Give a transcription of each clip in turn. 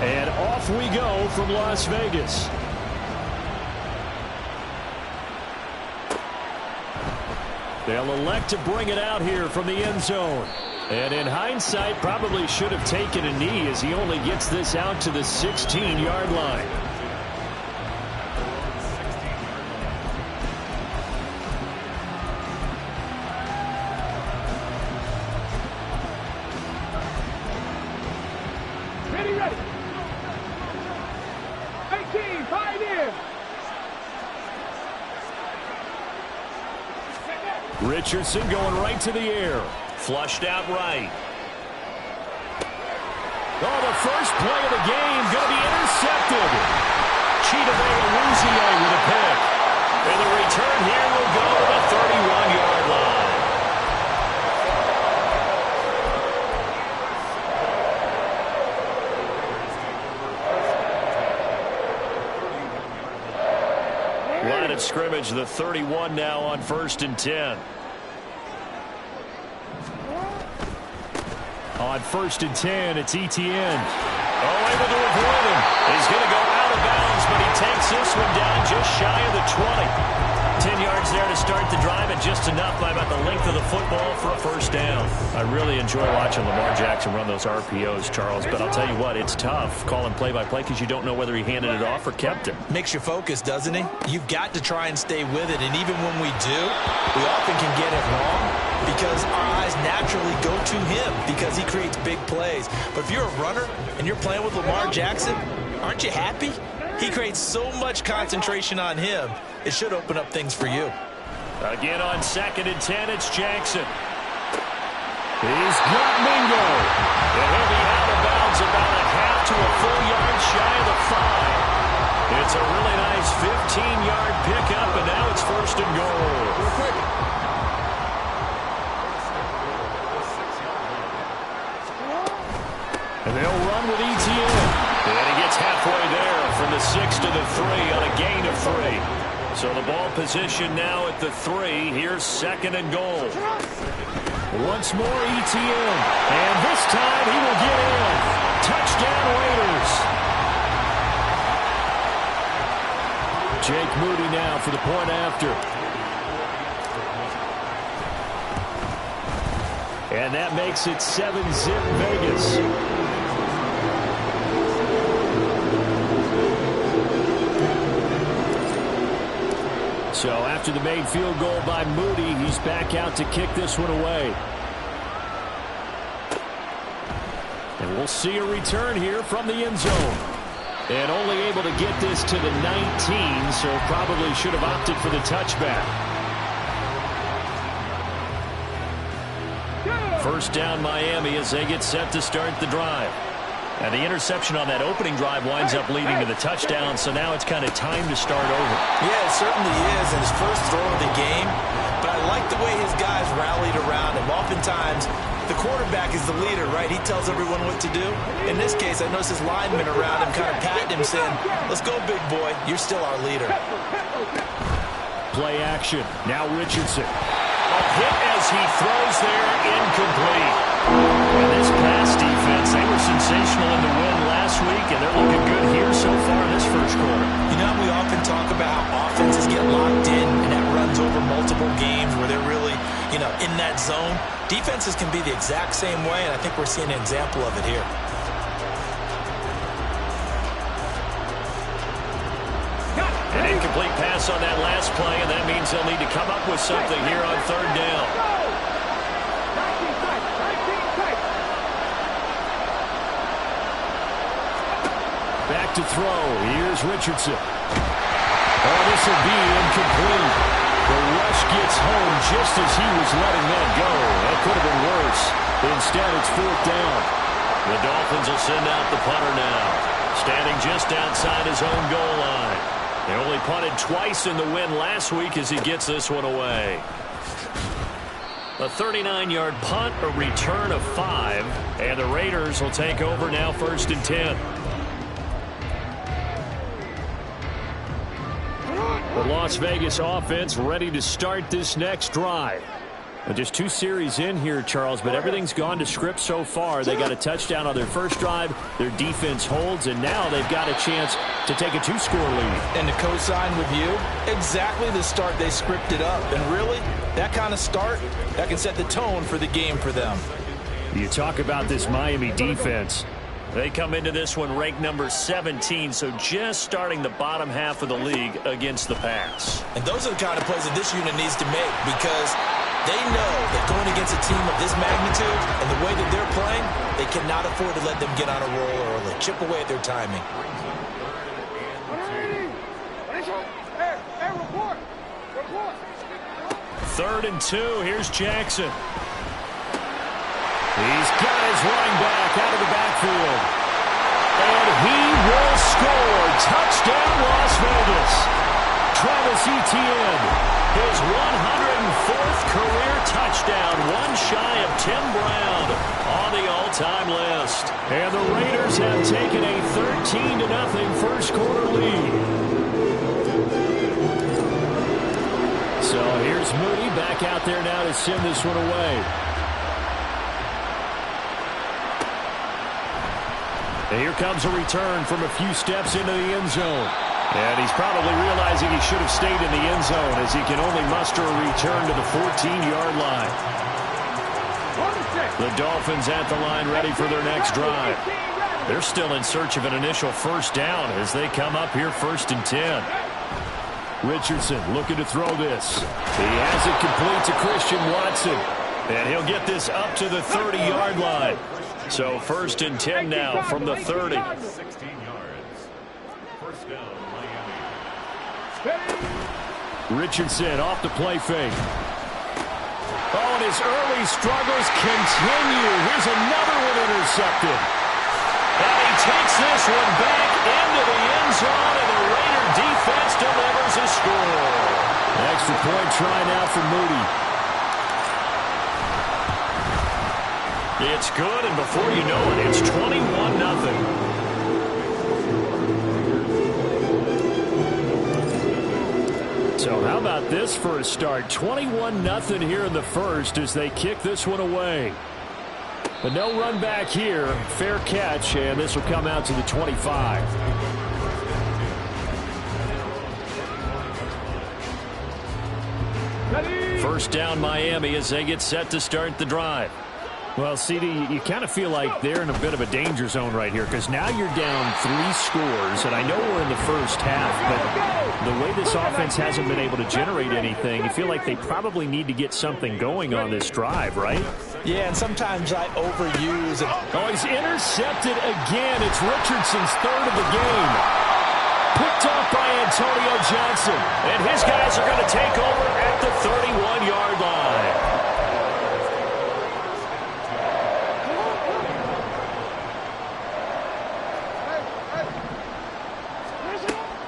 And off we go from Las Vegas. They'll elect to bring it out here from the end zone. And in hindsight, probably should have taken a knee as he only gets this out to the 16-yard line. Ready. 18, pioneer. Richardson going right to the air. Flushed out right. Oh, the first play of the game going to be intercepted. Chidobe Awuzie with a pick. And the return here will go to the 31-yard line. Line of scrimmage, the 31 now on 1st and 10. On 1st and 10, it's Etienne. Oh, able to avoid him. He's going to go out of bounds, but he takes this one down just shy of the 20. 10 yards there to start the drive, and just enough by about the length of the football for a first down. I really enjoy watching Lamar Jackson run those RPOs, Charles, but I'll tell you what, it's tough calling play-by-play because you don't know whether he handed it off or kept it. Makes you focus, doesn't he? You've got to try and stay with it, and even when we do, we often can get it wrong because our eyes naturally go to him because he creates big plays. But if you're a runner and you're playing with Lamar Jackson, aren't you happy? He creates so much concentration on him, it should open up things for you. Again on 2nd and 10, it's Jackson. He's got Mingo. And he'll be out of bounds about a half to a full yard shy of the 5. It's a really nice 15-yard pickup, and now it's 1st and goal. And they'll run with Etienne. And he gets halfway there from the 6 to the 3 on a gain of 3. So the ball position now at the 3. Here's 2nd and goal. Once more Etienne. And this time he will get in. Touchdown Raiders. Jake Moody now for the point after. And that makes it 7-zip Vegas. So after the made field goal by Moody, he's back out to kick this one away. And we'll see a return here from the end zone. And only able to get this to the 19, so probably should have opted for the touchback. First down Miami as they get set to start the drive. And the interception on that opening drive winds up leading to the touchdown, so now it's kind of time to start over. Yeah, it certainly is, and his first throw of the game. But I like the way his guys rallied around him. Oftentimes, the quarterback is the leader, right? He tells everyone what to do. In this case, I noticed his linemen around him kind of patting him, saying, "Let's go, big boy. You're still our leader." Play action. Now Richardson. A hit as he throws there, incomplete. And this pass defense, they were sensational in the win last week, and they're looking good here so far this first quarter. You know, we often talk about how offenses get locked in, and that runs over multiple games where they're really, in that zone. Defenses can be the exact same way, and I think we're seeing an example of it here. An incomplete pass on that last play, and that means they'll need to come up with something here on 3rd down. Back to throw. Here's Richardson. Oh, this will be incomplete. The rush gets home just as he was letting that go. That could have been worse. Instead, it's 4th down. The Dolphins will send out the punter now. Standing just outside his own goal line. They only punted twice in the win last week as he gets this one away. A 39-yard punt, a return of 5, and the Raiders will take over now 1st and 10. The Las Vegas offense ready to start this next drive. Just 2 series in here, Charles, but everything's gone to script so far. They got a touchdown on their first drive. Their defense holds, and now they've got a chance to take a 2-score lead. And to co-sign with you, exactly the start they scripted up. And really, that kind of start, that can set the tone for the game for them. You talk about this Miami defense. They come into this one ranked number 17, so just starting the bottom half of the league against the pass. And those are the kind of plays that this unit needs to make, because they know that going against a team of this magnitude and the way that they're playing, they cannot afford to let them get on a roll early. Chip away at their timing. Third and 2. Here's Jackson. He's got his running back out of the backfield. And he will score. Touchdown, Las Vegas. Travis Etienne, his 104th career touchdown, one shy of Tim Brown on the all-time list. And the Raiders have taken a 13-0 first quarter lead. So here's Moody back out there now to send this one away. And here comes a return from a few steps into the end zone. And he's probably realizing he should have stayed in the end zone, as he can only muster a return to the 14-yard line. The Dolphins at the line, ready for their next drive. They're still in search of an initial first down as they come up here 1st and 10. Richardson looking to throw this. He has it complete to Christian Watson. And he'll get this up to the 30-yard line. So 1st and 10 now from the 30. 16 yards. First down, Miami. Richardson off the play fake. Oh, and his early struggles continue. Here's another one intercepted. And he takes this one back into the end zone, and the Raider defense delivers a score. Extra point try now for Moody. It's good, and before you know it, it's 21-0. So how about this for a start? 21-0 here in the first as they kick this one away. But no run back here. Fair catch, and this will come out to the 25. First down Miami as they get set to start the drive. Well, CD, you kind of feel like they're in a bit of a danger zone right here, because now you're down 3 scores, and I know we're in the first half, but the way this offense hasn't been able to generate anything, you feel like they probably need to get something going on this drive, right? Yeah, and sometimes I overuse it. Oh, he's intercepted again. It's Richardson's 3rd of the game. Picked off by Antonio Johnson, and his guys are going to take over at the 31-yard line.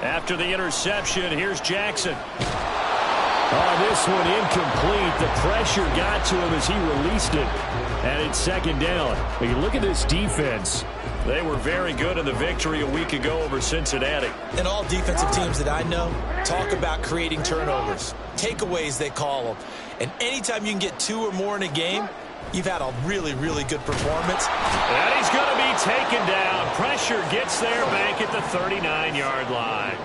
After the interception, here's Jackson. Oh, this one incomplete. The pressure got to him as he released it. And it's 2nd down. But you look at this defense. They were very good in the victory a week ago over Cincinnati. And all defensive teams that I know talk about creating turnovers. Takeaways, they call them. And anytime you can get 2 or more in a game, you've had a really, really good performance. And he's going to be taken down. Pressure gets there back at the 39-yard line.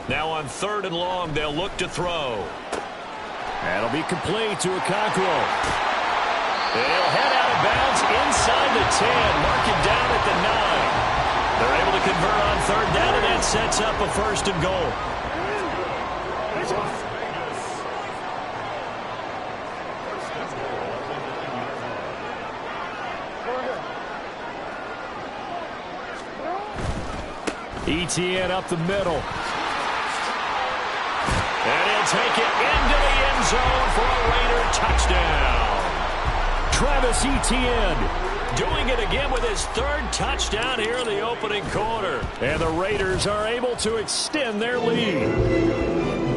Now on 3rd and long, they'll look to throw. That'll be complete to Okonkwo. They'll head out of bounds inside the 10, mark it down at the 9. They're able to convert on 3rd down, and that sets up a 1st and goal. Etienne up the middle. And he'll take it into the end zone for a Raider touchdown. Travis Etienne doing it again with his 3rd touchdown here in the opening quarter. And the Raiders are able to extend their lead.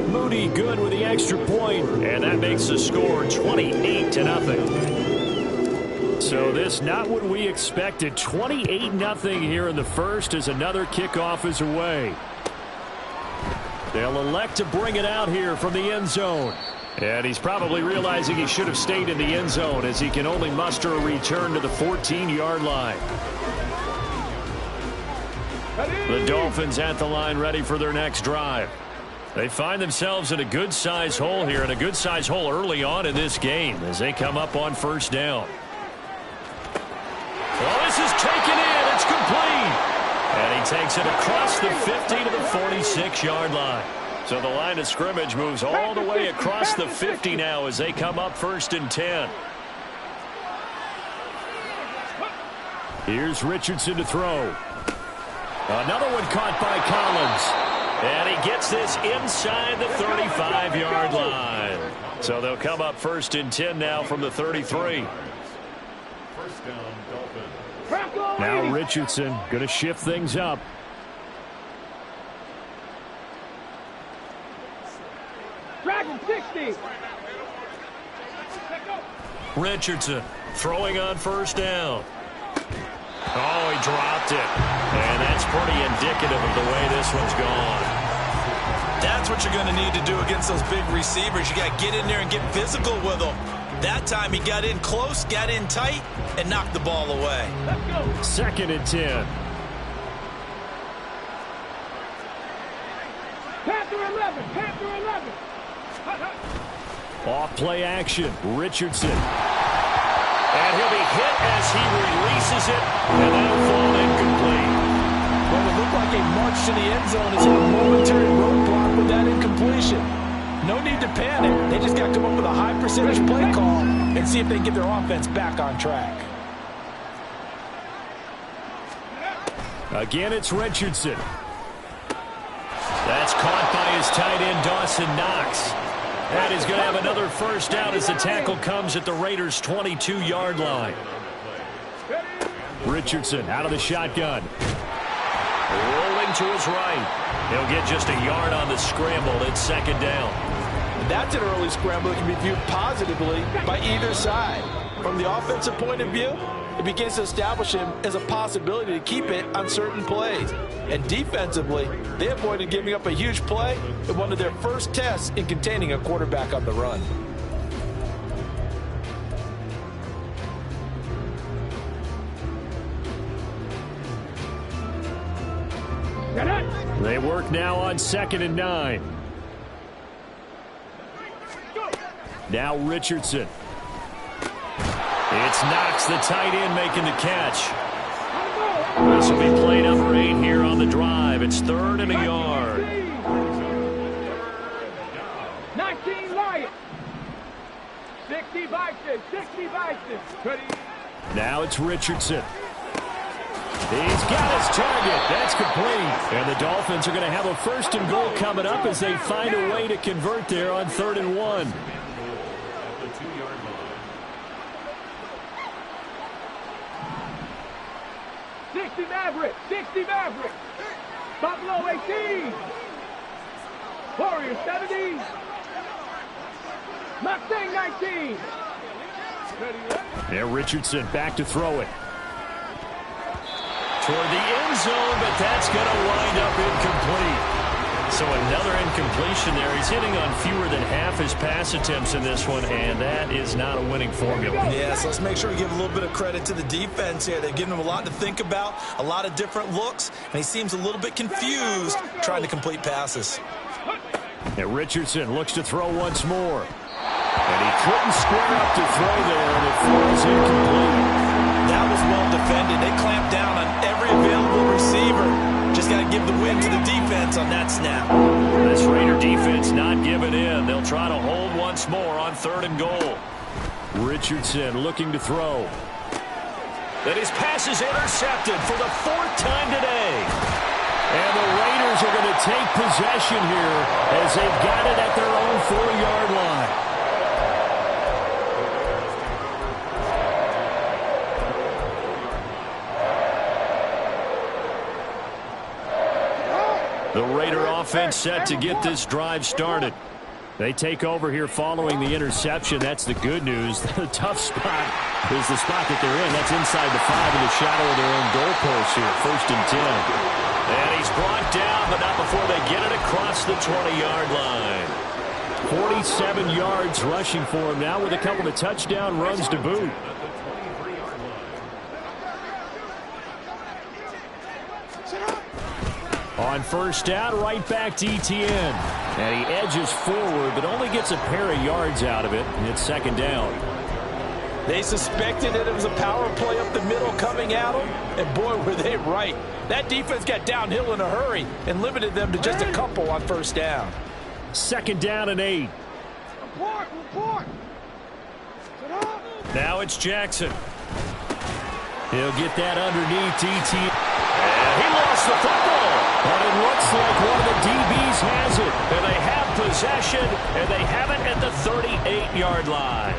Moody good with the extra point, and that makes the score 28-0. So this not what we expected. 28-0 here in the first as another kickoff is away. They'll elect to bring it out here from the end zone. And he's probably realizing he should have stayed in the end zone as he can only muster a return to the 14-yard line. The Dolphins at the line ready for their next drive. They find themselves in a good-sized hole here, and a good-sized hole early on in this game as they come up on first down. Well, this is taken in. It's complete. And he takes it across the 50 to the 46-yard line. So the line of scrimmage moves all the way across the 50 now as they come up 1st and 10. Here's Richardson to throw. Another one caught by Collins. And he gets this inside the 35-yard line. So they'll come up 1st and 10 now from the 33. First down, Dolphins. Now Richardson going to shift things up. Dragon 60. Richardson throwing on first down. Oh, he dropped it. And that's pretty indicative of the way this one's gone. That's what you're going to need to do against those big receivers. You got to get in there and get physical with them. That time he got in close, got in tight, and knocked the ball away. Let's go. 2nd and 10. Panther 11. Panther 11. Off play action. Richardson. And he'll be hit as he releases it. And that'll fall incomplete. Well, it looked like a march to the end zone is a momentary roadblock with that incompletion. No need to panic. They just got to come up with a high percentage play call and see if they can get their offense back on track. Again, it's Richardson. That's caught by his tight end, Dawson Knox. And he's going to have another first down as the tackle comes at the Raiders' 22-yard line. Richardson out of the shotgun. Rolling to his right. He'll get just a yard on the scramble. It's 2nd down. That's an early scramble that can be viewed positively by either side. From the offensive point of view, it begins to establish him as a possibility to keep it on certain plays. And defensively, they avoided giving up a huge play in one of their first tests in containing a quarterback on the run. They work now on 2nd and 9. Now Richardson. It's Knox, the tight end, making the catch. This will be play number 8 here on the drive. It's 3rd and a yard. 19 Lions. 60 Vikings. 60 Vikings. Now it's Richardson. He's got his target. That's complete. And the Dolphins are going to have a 1st and goal coming up as they find a way to convert there on 3rd and 1. 60 Maverick. 60 Maverick. Buffalo 18. Warriors 17. Mustang 19. There, Richardson back to throw it. Toward the end zone, but that's going to wind up incomplete. So another incompletion there. He's hitting on fewer than half his pass attempts in this one, and that is not a winning formula. Yeah, so let's make sure we give a little bit of credit to the defense here. They've given him a lot to think about, a lot of different looks, and he seems a little bit confused trying to complete passes. And Richardson looks to throw once more. And he couldn't square up to throw there, and it falls incomplete. That was well defended. They clamped down on every available receiver. Just got to give the win to the defense on that snap. This Raider defense not giving in. They'll try to hold once more on 3rd and goal. Richardson looking to throw. Then his pass is intercepted for the 4th time today. And the Raiders are going to take possession here as they've got it at their own 4-yard line. The Raider offense set to get this drive started. They take over here following the interception. That's the good news. The tough spot is the spot that they're in. That's inside the 5 in the shadow of their own goalpost here. 1st and 10. And he's brought down, but not before they get it across the 20-yard line. 47 yards rushing for him now with a couple of touchdown runs to boot. On first down, right back to Etienne. And he edges forward, but only gets a pair of yards out of it, and it's second down. They suspected that it was a power play up the middle coming at them, and boy, were they right. That defense got downhill in a hurry and limited them to just a couple on first down. Second down and 8. Report. Now it's Jackson. He'll get that underneath Etienne. And he lost the football. But it looks like one of the DBs has it. And they have possession, and they have it at the 38-yard line.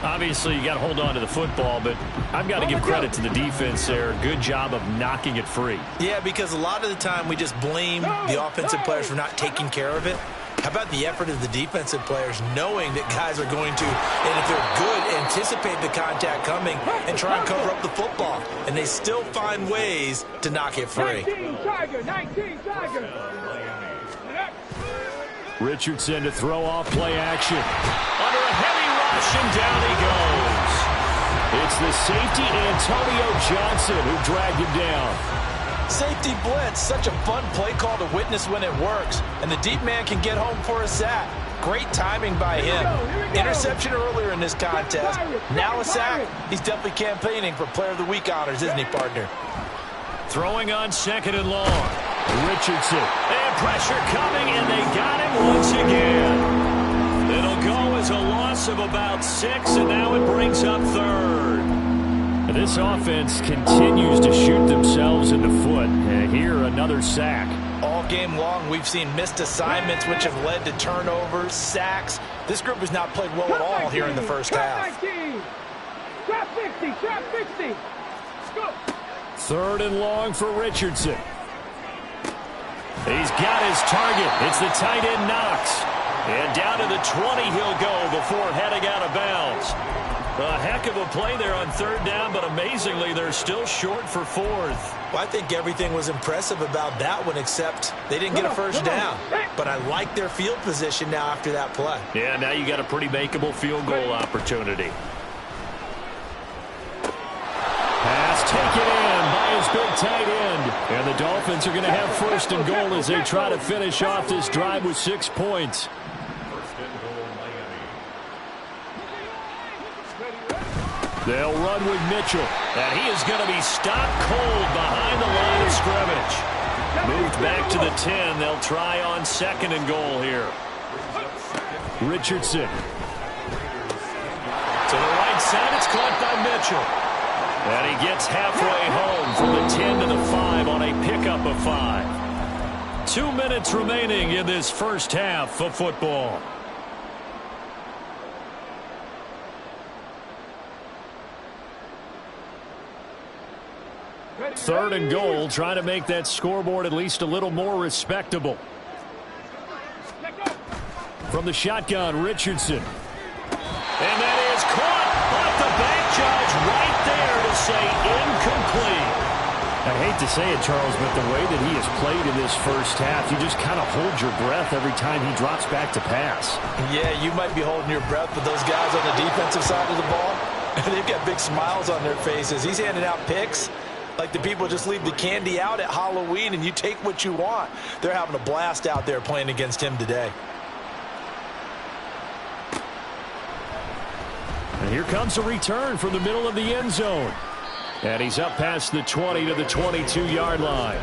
Obviously, you got to hold on to the football, but I've got to give credit to the defense there. Good job of knocking it free. Yeah, because a lot of the time we just blame the offensive players for not taking care of it. How about the effort of the defensive players knowing that guys are going to, and if they're good, anticipate the contact coming and try and cover up the football. And they still find ways to knock it free. 19 Tiger. Richardson to throw off play action. Under a heavy rush, and down he goes. It's the safety, Antonio Johnson, who dragged him down. Safety blitz, such a fun play call to witness when it works. And the deep man can get home for a sack. Great timing by him. Interception earlier in this contest. Now a sack. He's definitely campaigning for Player of the Week honors, isn't he, partner? Throwing on second and long. Richardson. And pressure coming, and they got him once again. It'll go as a loss of about 6, and now it brings up third. This offense continues to shoot themselves in the foot. And here, another sack. All game long, we've seen missed assignments, which have led to turnovers, sacks. This group has not played well at all here in the first half. Trap 50. Go. Third and long for Richardson. He's got his target. It's the tight end Knox. And down to the 20 he'll go before heading out of bounds. A heck of a play there on third down, but amazingly, they're still short for fourth. Well, I think everything was impressive about that one, except they didn't get a first down. But I like their field position now after that play. Yeah, now you got a pretty makeable field goal opportunity. Pass taken in by his big tight end. And the Dolphins are going to have first and goal as they try to finish off this drive with 6 points. They'll run with Mitchell, and he is going to be stopped cold behind the line of scrimmage. Moved back to the 10. They'll try on second and goal here. Richardson. To the right side, it's caught by Mitchell. And he gets halfway home from the 10 to the 5 on a pickup of 5. 2 minutes remaining in this first half of football. Third and goal, trying to make that scoreboard at least a little more respectable. From the shotgun, Richardson. And that is caught off the back, Judge, right there to say incomplete. I hate to say it, Charles, but the way that he has played in this first half, you just kind of hold your breath every time he drops back to pass. Yeah, you might be holding your breath, but those guys on the defensive side of the ball, they've got big smiles on their faces. He's handing out picks like the people just leave the candy out at Halloween and you take what you want. They're having a blast out there playing against him today. And here comes a return from the middle of the end zone. And he's up past the 20 to the 22-yard line.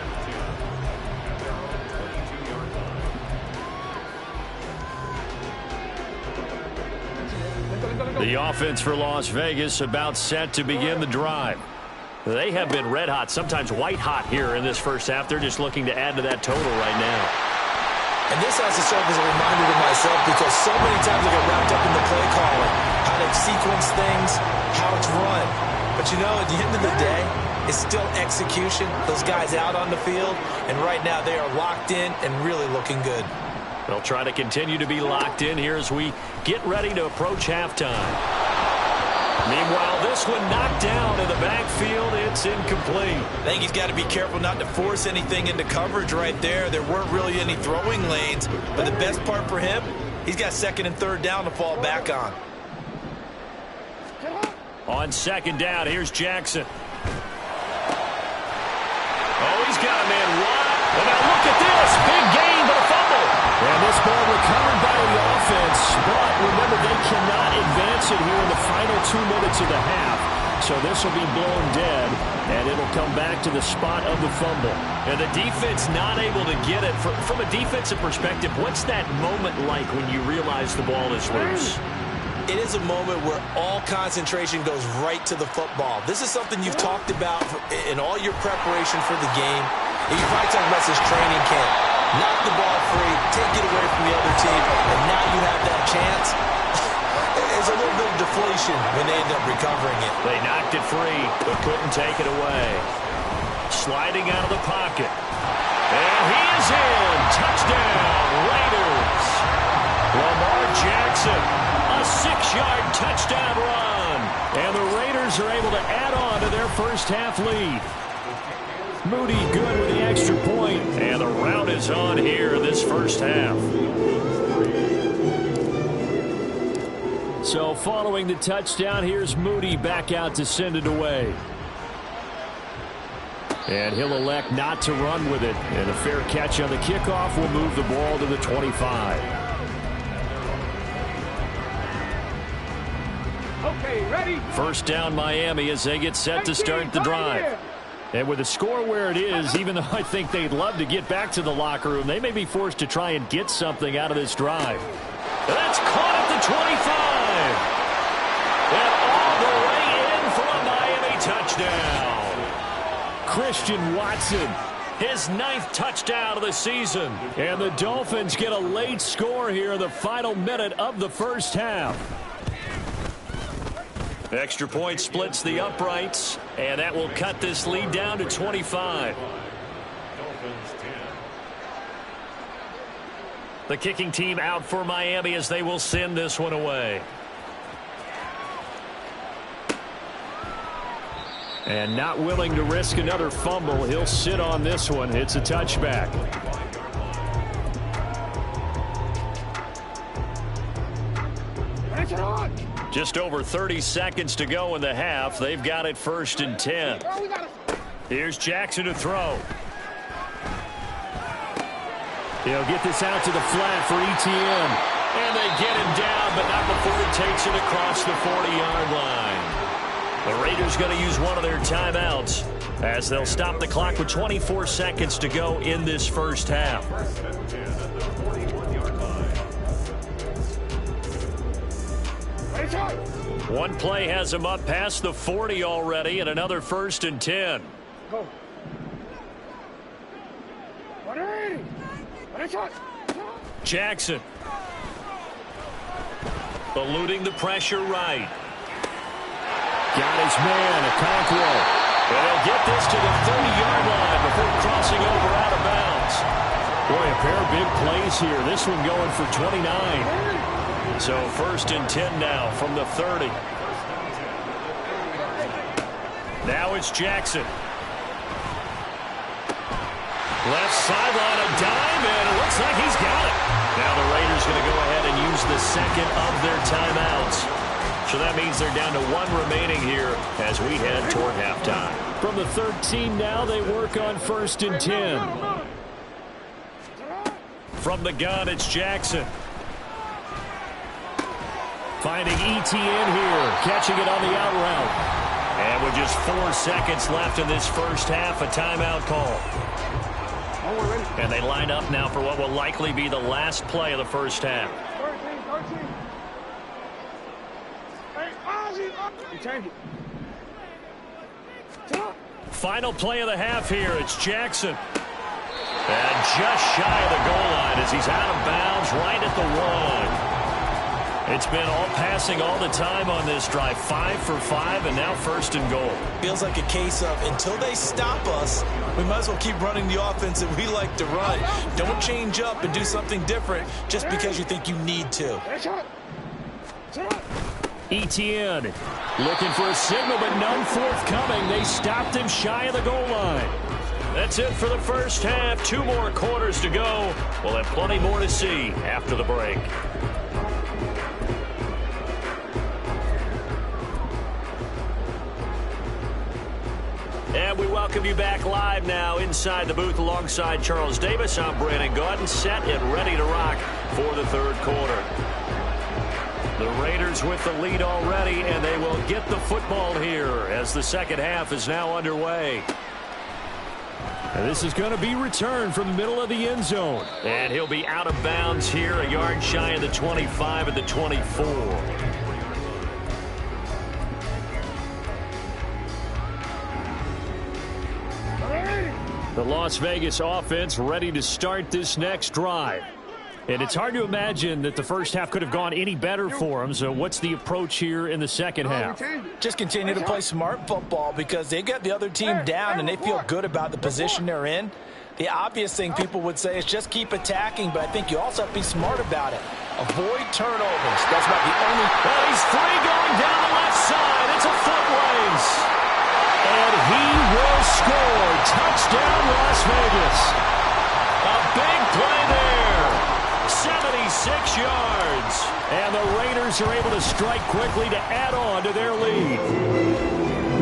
The offense for Las Vegas about set to begin the drive. They have been red hot, sometimes white hot here in this first half. They're just looking to add to that total right now. And this has to serve as a reminder to myself because so many times I get wrapped up in the play calling, how to sequence things, how it's run. But you know, at the end of the day, it's still execution. Those guys out on the field, and right now they are locked in and really looking good. They'll try to continue to be locked in here as we get ready to approach halftime. Meanwhile, this one knocked down in the backfield. It's incomplete. I think he's got to be careful not to force anything into coverage right there. There weren't really any throwing lanes, but the best part for him, he's got second and third down to fall back on. On second down, here's Jackson. Oh, he's got a man wide. And now look at this. Big gain, but a fumble. And this ball recovered by the offense. But remember, they cannot advance it here in the final 2 minutes of the half. So this will be blown dead, and it'll come back to the spot of the fumble. And the defense not able to get it. From a defensive perspective, what's that moment like when you realize the ball is loose? It is a moment where all concentration goes right to the football. This is something you've talked about in all your preparation for the game. And you probably talked about this training camp. Knock the ball free, take it away from the other team, and now you have that chance. There's a little bit of deflation when they end up recovering it. They knocked it free, but couldn't take it away. Sliding out of the pocket. And he is in. Touchdown, Raiders. Lamar Jackson, a 6-yard touchdown run. And the Raiders are able to add on to their first half lead. Moody good with the extra point. And the rout is on here in this first half. So following the touchdown, here's Moody back out to send it away. And he'll elect not to run with it. And a fair catch on the kickoff will move the ball to the 25. Okay, ready? First down Miami as they get set to start the drive. And with the score where it is, even though I think they'd love to get back to the locker room, they may be forced to try and get something out of this drive. That's caught at the 25. And all the way in for a Miami touchdown. Christian Watson, his 9th touchdown of the season. And the Dolphins get a late score here in the final minute of the first half. Extra point splits the uprights, and that will cut this lead down to 25. The kicking team out for Miami as they will send this one away. And not willing to risk another fumble, he'll sit on this one. It's a touchback. Just over 30 seconds to go in the half. They've got it 1st and 10. Here's Jackson to throw. He'll get this out to the flat for ETN. And they get him down, but not before he takes it across the 40-yard line. The Raiders going to use one of their timeouts as they'll stop the clock with 24 seconds to go in this first half. One play has him up past the 40 already, and another 1st and 10. Go. Jackson. Eluding the pressure right. Got his man, Okonkwo. And he'll get this to the 30-yard line before crossing over out of bounds. Boy, a pair of big plays here. This one going for 29. So 1st and 10 now from the 30. Now it's Jackson. Left sideline, a dime, and it looks like he's got it. Now the Raiders going to go ahead and use the second of their timeouts. So that means they're down to 1 remaining here as we head toward halftime. From the 13 now, they work on 1st and 10. From the gun, it's Jackson. Finding ETN here, catching it on the out route. And with just 4 seconds left in this first half, a timeout call. And they line up now for what will likely be the last play of the first half. 13. Final play of the half here. It's Jackson. And just shy of the goal line as he's out of bounds right at the 1. It's been all passing all the time on this drive. 5 for 5, and now 1st and goal. Feels like a case of until they stop us, we might as well keep running the offense that we like to run. Don't change up and do something different just because you think you need to. Etienne looking for a signal, but none forthcoming. They stopped him shy of the goal line. That's it for the first half. 2 more quarters to go. We'll have plenty more to see after the break. And we welcome you back live now inside the booth alongside Charles Davis. I'm Brandon Gaudin, set and ready to rock for the third quarter. The Raiders with the lead already, and they will get the football here as the second half is now underway. And this is going to be returned from the middle of the end zone. And he'll be out of bounds here, a yard shy of the 25 at the 24. The Las Vegas offense ready to start this next drive. And it's hard to imagine that the first half could have gone any better for them. So what's the approach here in the second half? Just continue to play smart football because they got the other team down and they feel good about the position they're in. The obvious thing people would say is just keep attacking, but I think you also have to be smart about it. Avoid turnovers. That's about the only... Well, he's free going down the left side. It's a foot race. And he will score. Touchdown, Las Vegas. A big play there. 76 yards. And the Raiders are able to strike quickly to add on to their lead.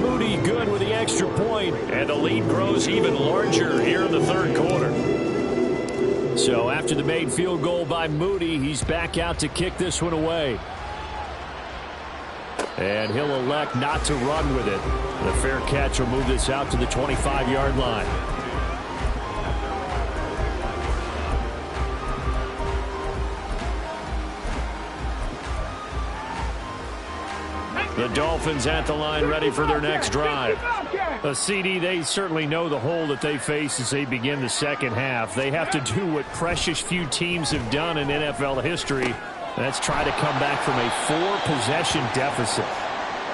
Moody good with the extra point. And the lead grows even larger here in the third quarter. So after the made field goal by Moody, he's back out to kick this one away. And he'll elect not to run with it. The fair catch will move this out to the 25-yard line. The Dolphins at the line ready for their next drive. A CD, they certainly know the hole that they face as they begin the second half. They have to do what precious few teams have done in NFL history. That's try to come back from a 4-possession deficit.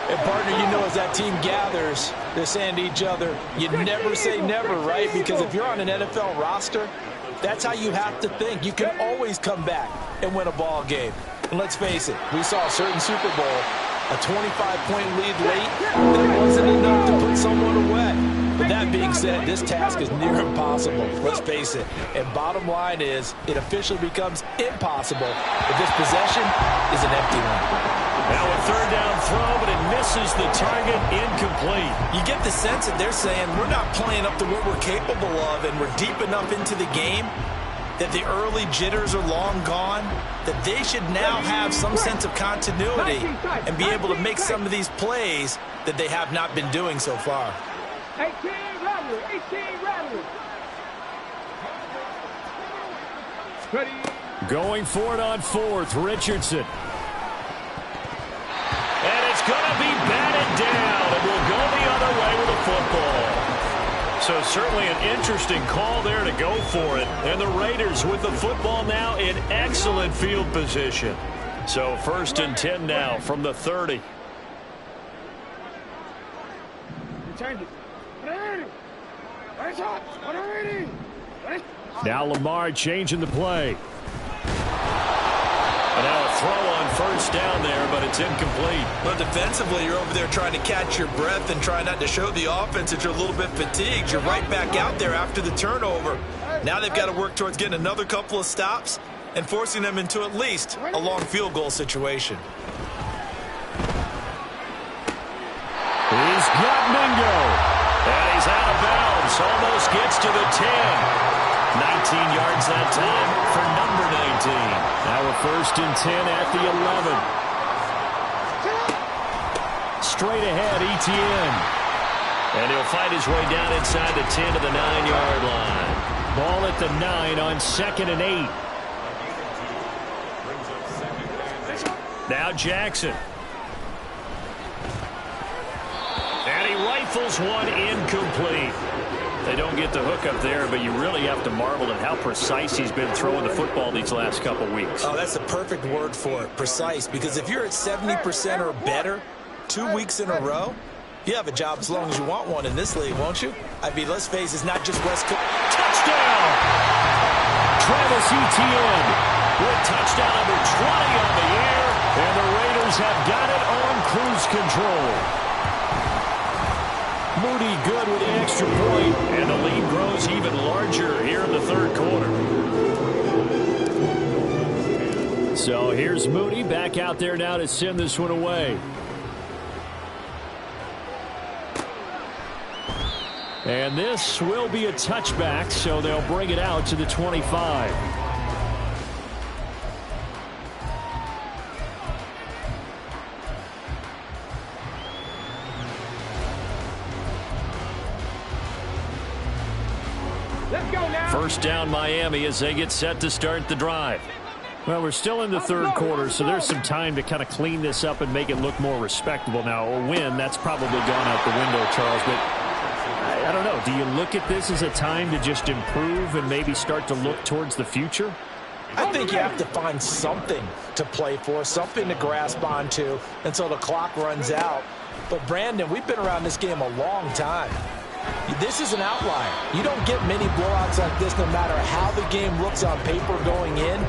And, partner, you know as that team gathers, they're saying to each other, you never say never, right? Because if you're on an NFL roster, that's how you have to think. You can always come back and win a ball game. And let's face it, we saw a certain Super Bowl, a 25-point lead late, that wasn't enough to put someone away. But that being said, this task is near impossible. Let's face it. And bottom line is, it officially becomes impossible if this possession is an empty one. Now a third down throw, but it misses the target, incomplete. You get the sense that they're saying we're not playing up to what we're capable of, and we're deep enough into the game that the early jitters are long gone, that they should now have some sense of continuity and be able to make some of these plays that they have not been doing so far. 18 Rattler, 18 Rattler. Ready. Going for it on fourth, Richardson. And it's going to be batted down, and we'll go the other way with the football. So certainly an interesting call there to go for it. And the Raiders with the football now in excellent field position. So 1st and 10 now from the 30. Return it. Now Lamar changing the play. And now a throw on first down there, but it's incomplete. But defensively, you're over there trying to catch your breath and try not to show the offense that you're a little bit fatigued. You're right back out there after the turnover. Now they've got to work towards getting another couple of stops and forcing them into at least a long field goal situation. He's got Mingo. And he's out of bounds. Almost gets to the 10. 19 yards that time for number 19. Now a 1st and 10 at the 11. Straight ahead, Etienne. And he'll fight his way down inside the 10 to the 9-yard line. Ball at the 9 on 2nd and 8. Now Jackson. And he rifles one incomplete. They don't get the hook up there, but you really have to marvel at how precise he's been throwing the football these last couple weeks. Oh, that's the perfect word for it, precise, because if you're at 70% or better 2 weeks in a row, you have a job as long as you want one in this league, won't you? I mean, let's face it, it's not just West Coast. Touchdown! Travis Etienne with touchdown number 20 on the year. And the Raiders Steelers have got it on cruise control. Moody good with the extra point, and the lead grows even larger here in the third quarter. So here's Moody back out there now to send this one away. And this will be a touchback, so they'll bring it out to the 25. Let's go now. First down Miami as they get set to start the drive. Well, we're still in the third quarter, so there's some time to kind of clean this up and make it look more respectable. Now, a win, that's probably gone out the window, Charles, but I don't know. Do you look at this as a time to just improve and maybe start to look towards the future? I think you have to find something to play for, something to grasp onto until the clock runs out. But, Brandon, we've been around this game a long time. This is an outlier. You don't get many blowouts like this no matter how the game looks on paper going in.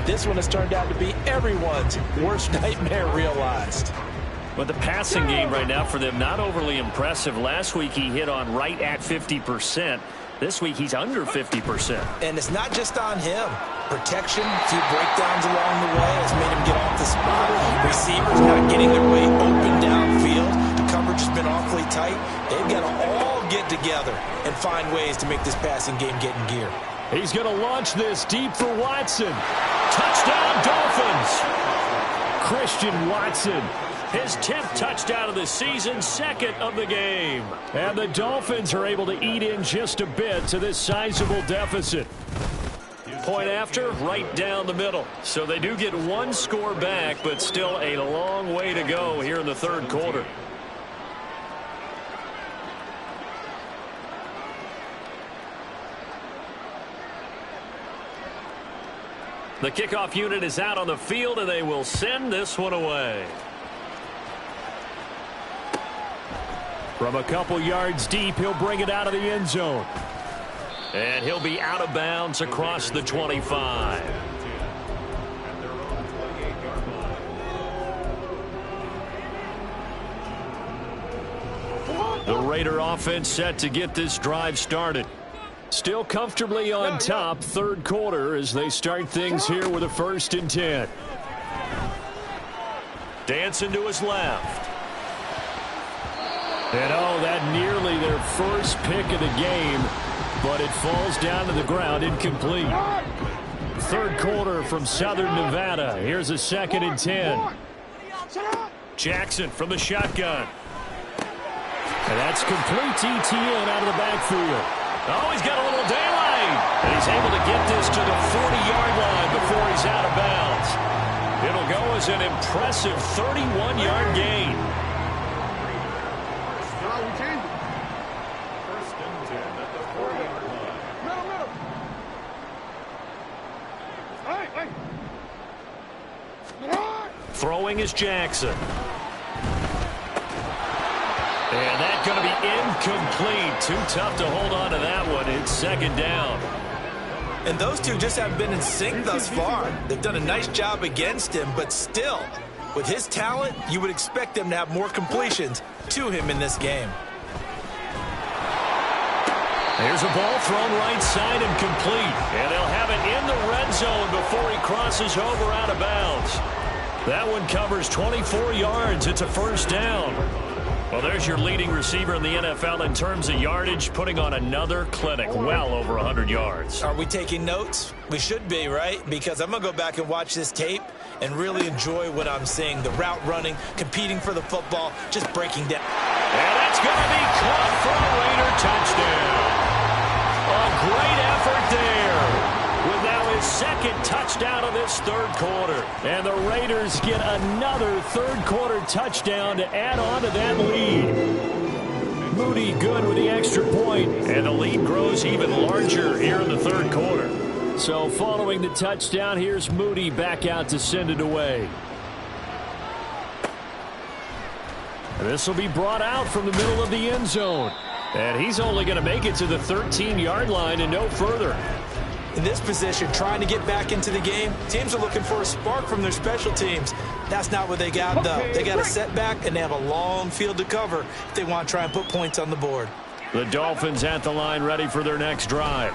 This one has turned out to be everyone's worst nightmare realized. But the passing game right now for them, not overly impressive. Last week he hit on right at 50%. This week he's under 50%. And it's not just on him. Protection, a few breakdowns along the way has made him get off the spot. Receivers not getting their way open downfield. The coverage has been awfully tight. They've got to all get together and find ways to make this passing game get in gear. He's going to launch this deep for Watson. Touchdown, Dolphins! Christian Watson. His 10th touchdown of the season, second of the game. And the Dolphins are able to eat in just a bit to this sizable deficit. Point after, right down the middle. So they do get one score back, but still a long way to go here in the third quarter. The kickoff unit is out on the field, and they will send this one away. From a couple yards deep, he'll bring it out of the end zone. And he'll be out of bounds across the 25. The Raider offense set to get this drive started. Still comfortably on top, third quarter as they start things here with a 1st and 10. Dancing to his left. And that nearly their first pick of the game, but it falls down to the ground incomplete. Third quarter from Southern Nevada. Here's a 2nd and 10. Jackson from the shotgun. And that's complete to Etienne out of the backfield. Oh, he's got a little daylight. And he's able to get this to the 40-yard line before he's out of bounds. It'll go as an impressive 31-yard gain. First and 10 at the 40-yard line. Throwing is Jackson. And that's going to be incomplete. Too tough to hold on to that one. It's 2nd down. And those two just haven't been in sync thus far. They've done a nice job against him, but still, with his talent, you would expect them to have more completions to him in this game. There's a ball thrown right side and complete. And they'll have it in the red zone before he crosses over out of bounds. That one covers 24 yards. It's a 1st down. Well, there's your leading receiver in the NFL in terms of yardage, putting on another clinic, well over 100 yards. Are we taking notes? We should be, right? Because I'm going to go back and watch this tape and really enjoy what I'm seeing. The route running, competing for the football, just breaking down. And that's going to be caught for a Raider touchdown. A great effort there. With now his 2nd touchdown of this third quarter. And the Raiders get another third quarter touchdown to add on to that lead. Moody good with the extra point. And the lead grows even larger here in the third quarter. So following the touchdown, here's Moody back out to send it away. And this will be brought out from the middle of the end zone. And he's only going to make it to the 13-yard line and no further. In this position, trying to get back into the game, teams are looking for a spark from their special teams. That's not what they got, though. They got a setback, and they have a long field to cover if they want to try and put points on the board. The Dolphins at the line ready for their next drive.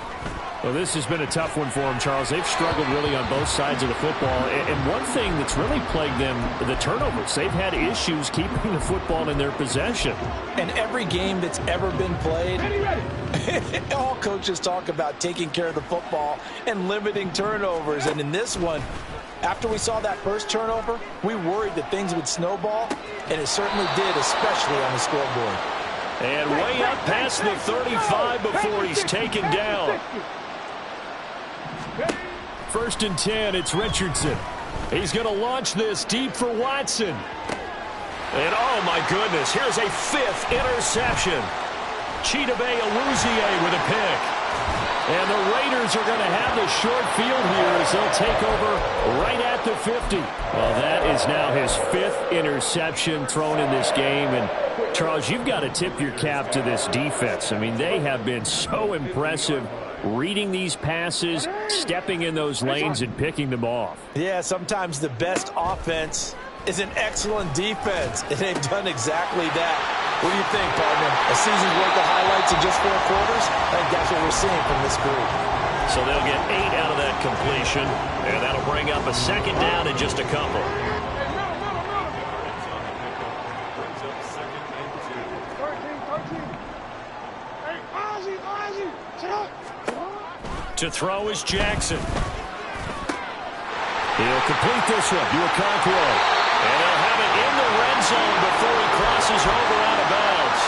Well, this has been a tough one for them, Charles. They've struggled really on both sides of the football. And one thing that's really plagued them, the turnovers. They've had issues keeping the football in their possession. And every game that's ever been played, all coaches talk about taking care of the football and limiting turnovers. And in this one, after we saw that first turnover, we worried that things would snowball, and it certainly did, especially on the scoreboard. And way up past the 35 before he's taken down. 1st and 10, it's Richardson. He's going to launch this deep for Watson. And oh my goodness, here's a 5th interception. Chidobe Awuzie with a pick. And the Raiders are going to have the short field here as they'll take over right at the 50. Well, that is now his 5th interception thrown in this game. And Charles, you've got to tip your cap to this defense. I mean, they have been so impressive reading these passes, stepping in those lanes, and picking them off. Yeah, sometimes the best offense is an excellent defense, and they've done exactly that. What do you think, partner? A season's worth of highlights in just 4 quarters? I think that's what we're seeing from this group. So they'll get 8 out of that completion, and that'll bring up a 2nd down in just a couple. To throw is Jackson. He'll complete this one to Okonkwo. And he'll have it in the red zone before he crosses over out of bounds.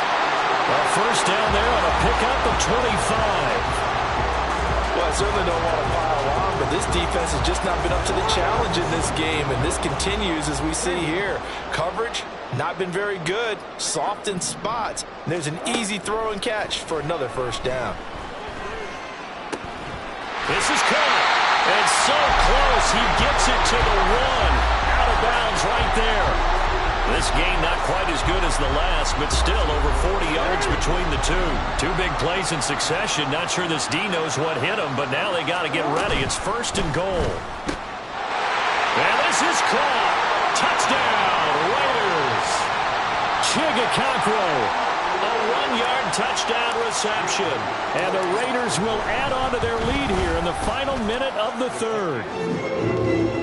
A 1st down there on a pickup of 25. Well, I certainly don't want to pile on, but this defense has just not been up to the challenge in this game, and this continues as we see here. Coverage, not been very good, soft in spots. And there's an easy throw and catch for another 1st down. This is caught, and so close, he gets it to the 1. Out of bounds right there. This game not quite as good as the last, but still over 40 yards between the two. 2 big plays in succession. Not sure this D knows what hit him, but now they got to get ready. It's 1st and goal. And this is caught. Touchdown, Raiders. Chig Okonkwo. A 1-yard touchdown reception. And the Raiders will add on to their lead here in the final minute of the 3rd.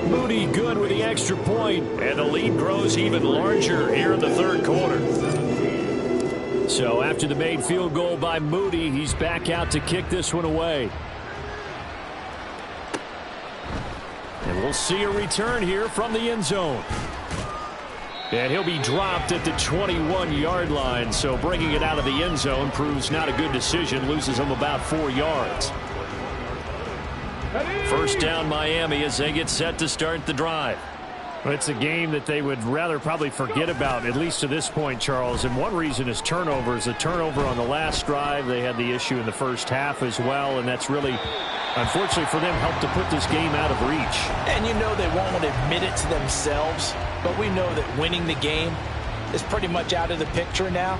Moody good with the extra point. And the lead grows even larger here in the 3rd quarter. So after the made field goal by Moody, he's back out to kick this one away. And we'll see a return here from the end zone. And he'll be dropped at the 21-yard line, so bringing it out of the end zone proves not a good decision, loses him about 4 yards. 1st down Miami as they get set to start the drive. Well, it's a game that they would rather probably forget about, at least to this point, Charles. And one reason is turnovers. A turnover on the last drive. They had the issue in the 1st half as well, and that's really, unfortunately for them, helped to put this game out of reach. And you know they won't admit it to themselves, but we know that winning the game is pretty much out of the picture now.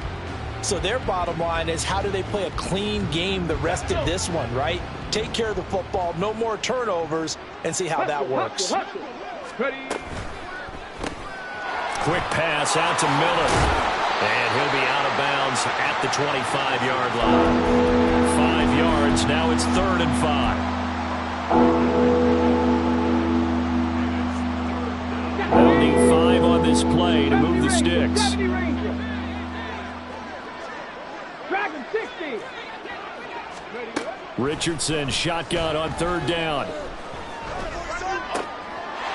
So their bottom line is, how do they play a clean game the rest of this one, right? Take care of the football, no more turnovers, and see how that works. Quick pass out to Miller. And he'll be out of bounds at the 25-yard line. 5 yards, now it's 3rd and 5. They'll need 5 on this play to move the sticks. Richardson shotgun on 3rd down.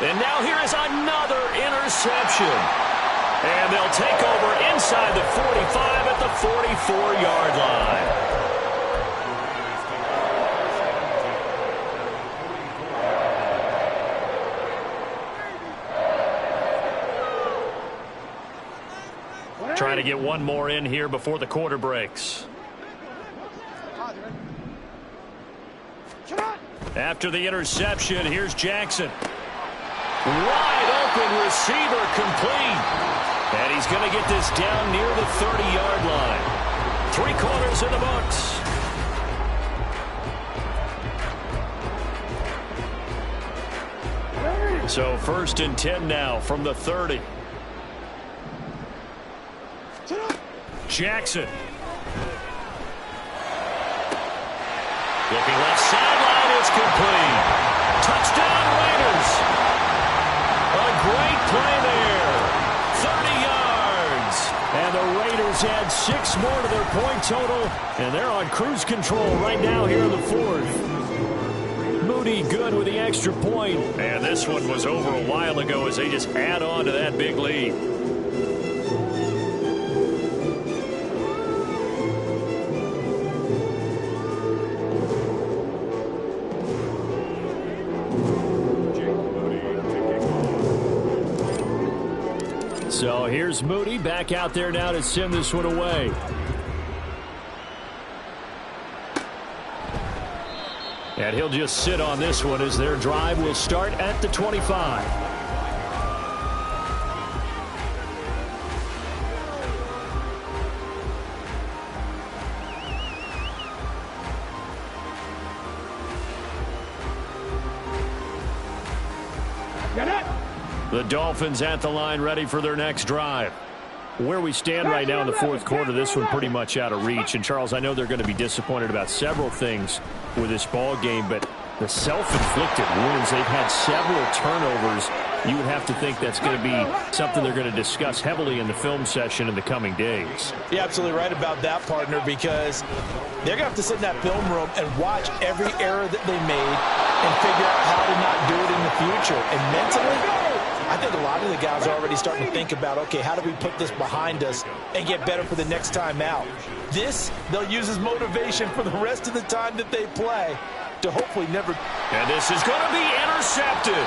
And now here is another interception. And they'll take over inside the 45 at the 44-yard line. Trying to get one more in here before the quarter breaks. After the interception, here's Jackson. Wide open receiver complete. And he's going to get this down near the 30-yard line. 3 quarters in the books. So 1st and 10 now from the 30. Jackson. Looking left sideline, it's complete. Touchdown Raiders. A great play there. 30 yards. And the Raiders add 6 more to their point total. And they're on cruise control right now here in the 4th. Moody good with the extra point. And this one was over a while ago as they just add on to that big lead. So here's Moody back out there now to send this one away. And he'll just sit on this one as their drive will start at the 25. Get it! The Dolphins at the line ready for their next drive. Where we stand right now in the 4th quarter, this one pretty much out of reach. And, Charles, I know they're going to be disappointed about several things with this ball game, but the self-inflicted wounds, they've had several turnovers. You would have to think that's going to be something they're going to discuss heavily in the film session in the coming days. You're absolutely right about that, partner, because they're going to have to sit in that film room and watch every error that they made and figure out how to not do it in the future. And mentally, I think a lot of the guys are already starting to think about, okay, how do we put this behind us and get better for the next time out? This, they'll use as motivation for the rest of the time that they play to hopefully never. And this is going to be intercepted.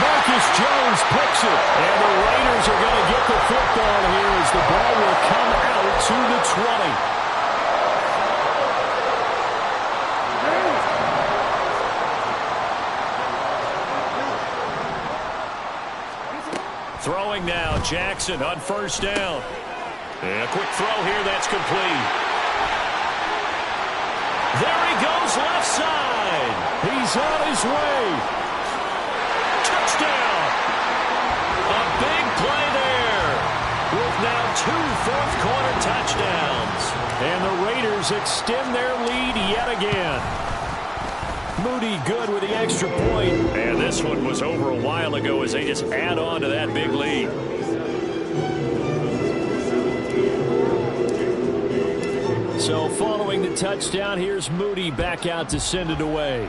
Marcus Jones picks it. And the Raiders are going to get the football here as the ball will come out to the 20. Throwing now, Jackson on 1st down. And a quick throw here, that's complete. There he goes, left side. He's on his way. Touchdown. A big play there. With now 2 4th-quarter touchdowns. And the Raiders extend their lead yet again. Moody good with the extra point. And this one was over a while ago as they just add on to that big lead. So following the touchdown, here's Moody back out to send it away.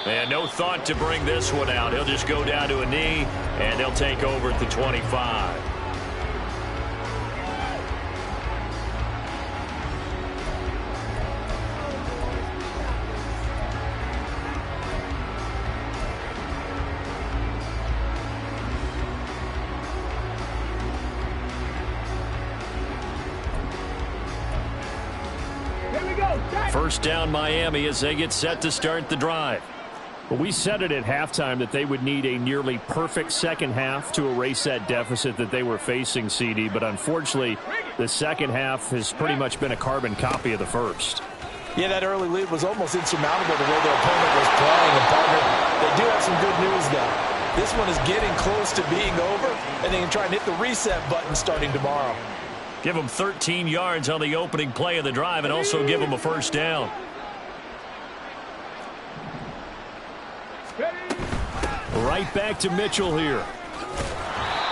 And no thought to bring this one out. He'll just go down to a knee, and they'll take over at the 25. First down Miami as they get set to start the drive. Well, we said it at halftime that they would need a nearly perfect second half to erase that deficit that they were facing, CD. But unfortunately, the second half has pretty much been a carbon copy of the first. Yeah, that early lead was almost insurmountable the way their opponent was playing. And, partner, they do have some good news, though. This one is getting close to being over, and they can try and hit the reset button starting tomorrow. Give them 13 yards on the opening play of the drive and also give them a first down. Right back to Mitchell here.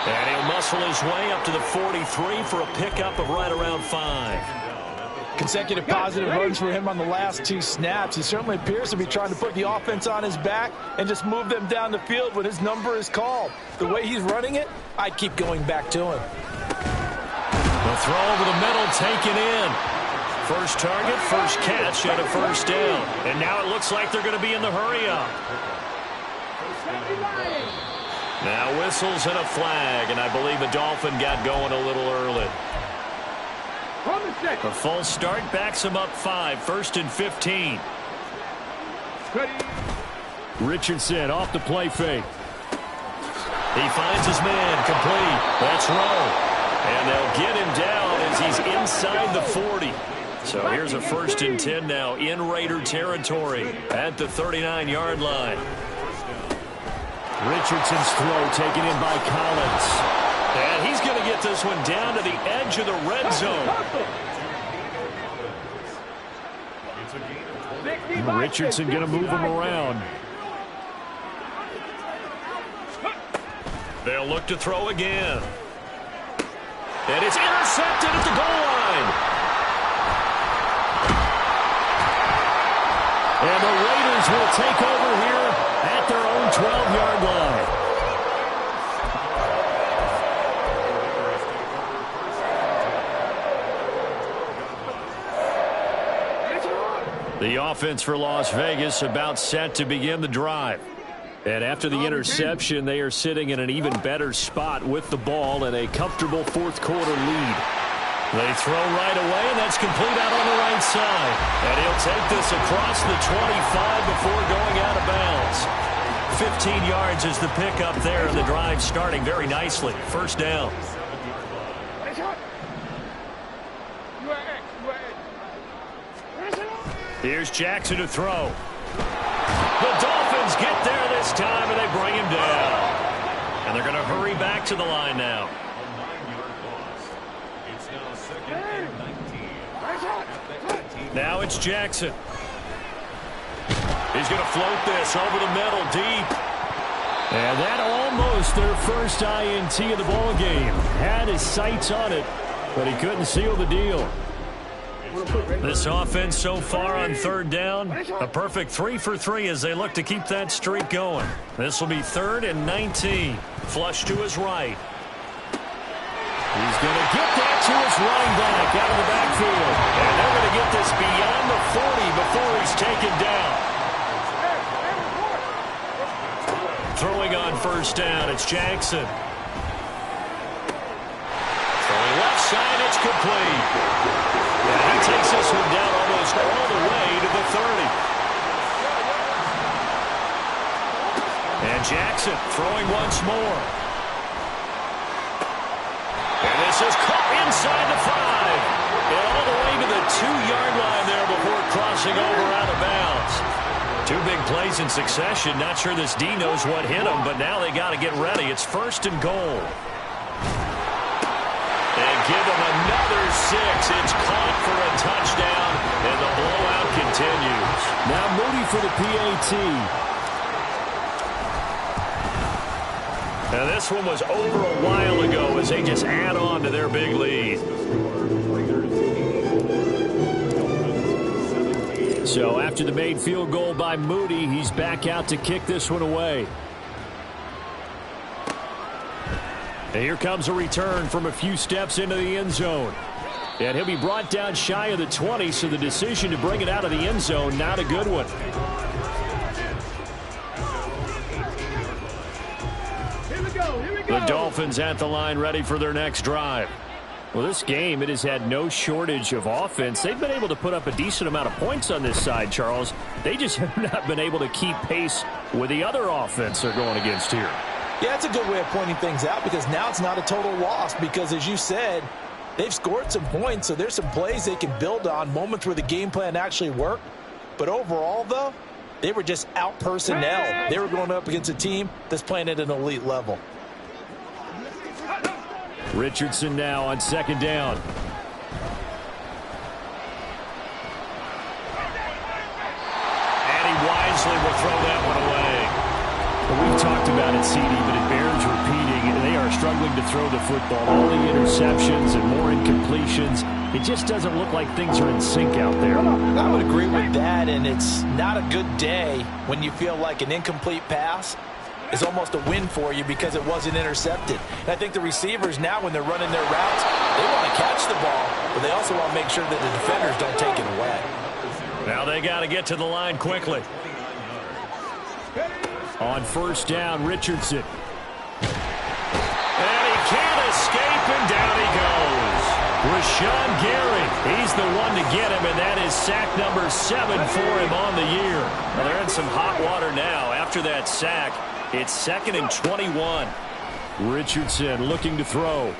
And he'll muscle his way up to the 43 for a pickup of right around 5. Consecutive positive runs for him on the last 2 snaps. He certainly appears to be trying to put the offense on his back and just move them down the field when his number is called. The way he's running it, I'd keep going back to him. The throw over the middle taken in. First target, first catch, and a first down. And now it looks like they're going to be in the hurry-up. Now whistles and a flag, and I believe a Dolphin got going a little early. A false start backs him up 5, 1st and 15. Richardson off the play fake. He finds his man, complete. That's Rowe. And they'll get him down as he's inside the 40. So here's a 1st and 10 now in Raider territory at the 39-yard line. Richardson's throw taken in by Collins. And he's going to get this one down to the edge of the red zone. Richardson going to move him around. They'll look to throw again. And it's intercepted at the goal line. And the Raiders will take over here at their own 12-yard line. The offense for Las Vegas about set to begin the drive. And after the interception, they are sitting in an even better spot with the ball and a comfortable fourth-quarter lead. They throw right away, and that's complete out on the right side. And he'll take this across the 25 before going out of bounds. 15 yards is the pickup there, and the drive starting very nicely. 1st down. Here's Jackson to throw. The Dolphins get there this time, and they bring him down. And they're going to hurry back to the line now. Now it's Jackson. He's going to float this over the middle, deep. And that almost their first INT of the ball game. Had his sights on it, but he couldn't seal the deal. This offense so far on 3rd down, a perfect 3 for 3 as they look to keep that streak going. This will be 3rd and 19. Flush to his right. He's going to get that to his running back out of the backfield. And they're going to get this beyond the 40 before he's taken down. Throwing on 1st down, it's Jackson. Throwing left side, it's complete. And he takes this one down almost all the way to the 30. And Jackson throwing once more. And this is caught inside the 5. And all the way to the 2-yard line there before crossing over out of bounds. 2 big plays in succession. Not sure this D knows what hit him, but now they got to get ready. It's 1st and goal. And give him another 6. It's caught for a touchdown, and the blowout continues. Now Moody for the PAT. Now this one was over a while ago as they just add on to their big lead. So after the made field goal by Moody, he's back out to kick this one away. And here comes a return from a few steps into the end zone. And he'll be brought down shy of the 20, so the decision to bring it out of the end zone, not a good one. The Dolphins at the line ready for their next drive. Well, this game, it has had no shortage of offense. They've been able to put up a decent amount of points on this side, Charles. They just have not been able to keep pace with the other offense they're going against here. Yeah, that's a good way of pointing things out because now it's not a total loss because, as you said, they've scored some points, so there's some plays they can build on, moments where the game plan actually worked. But overall, though, they were just out personnel. They were going up against a team that's playing at an elite level. Richardson now on 2nd down. And he wisely will throw that one away. Well, we've talked about it, CD, but it bears repeating. They are struggling to throw the football. All the interceptions and more incompletions. It just doesn't look like things are in sync out there. I would agree with that, and it's not a good day when you feel like an incomplete pass is almost a win for you because it wasn't intercepted. And I think the receivers now, when they're running their routes, they want to catch the ball, but they also want to make sure that the defenders don't take it away. Now they got to get to the line quickly. On 1st down, Richardson. And he can't escape, and down he goes. Rashawn Gary, he's the one to get him, and that is sack number 7 for him on the year. Well, they're in some hot water now after that sack. It's 2nd and 21. Richardson looking to throw.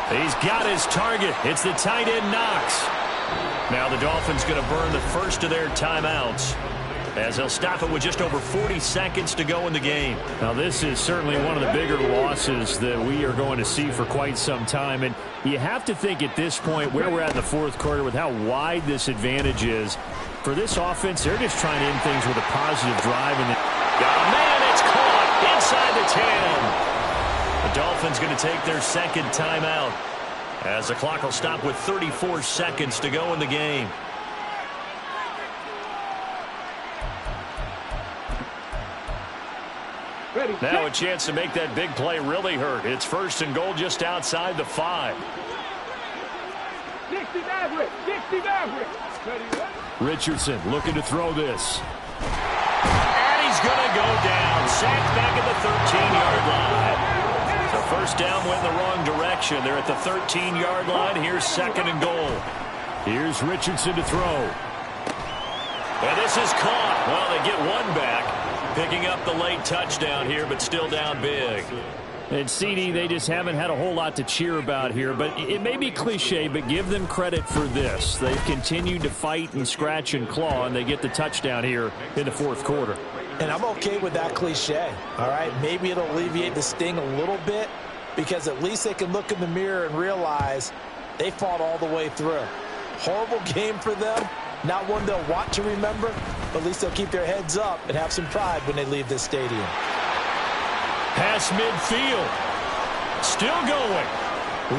He's got his target. It's the tight end Knox. Now the Dolphins going to burn the first of their timeouts, as they'll stop it with just over 40 seconds to go in the game. Now, this is certainly one of the bigger losses that we are going to see for quite some time. And you have to think at this point where we're at in the fourth quarter with how wide this advantage is. For this offense, they're just trying to end things with a positive drive. And oh, man, it's caught inside the 10. The Dolphins going to take their second timeout, as the clock will stop with 34 seconds to go in the game. Now a chance to make that big play really hurt. It's first and goal just outside the 5. 60 Maverick. 60 Maverick. Richardson looking to throw this. And he's going to go down. Sacked back at the 13-yard line. So first down went in the wrong direction. They're at the 13-yard line. Here's second and goal. Here's Richardson to throw. And this is caught. Well, they get one back. Picking up the late touchdown here, but still down big. And CD, they just haven't had a whole lot to cheer about here, but it may be cliche, but give them credit for this. They've continued to fight and scratch and claw, and they get the touchdown here in the fourth quarter. And I'm okay with that cliche, all right? Maybe it'll alleviate the sting a little bit, because at least they can look in the mirror and realize they fought all the way through. Horrible game for them. Not one they'll want to remember, but at least they'll keep their heads up and have some pride when they leave this stadium. Pass midfield. Still going.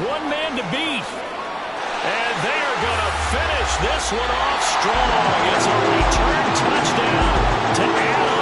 One man to beat. And they are going to finish this one off strong. It's a return touchdown to add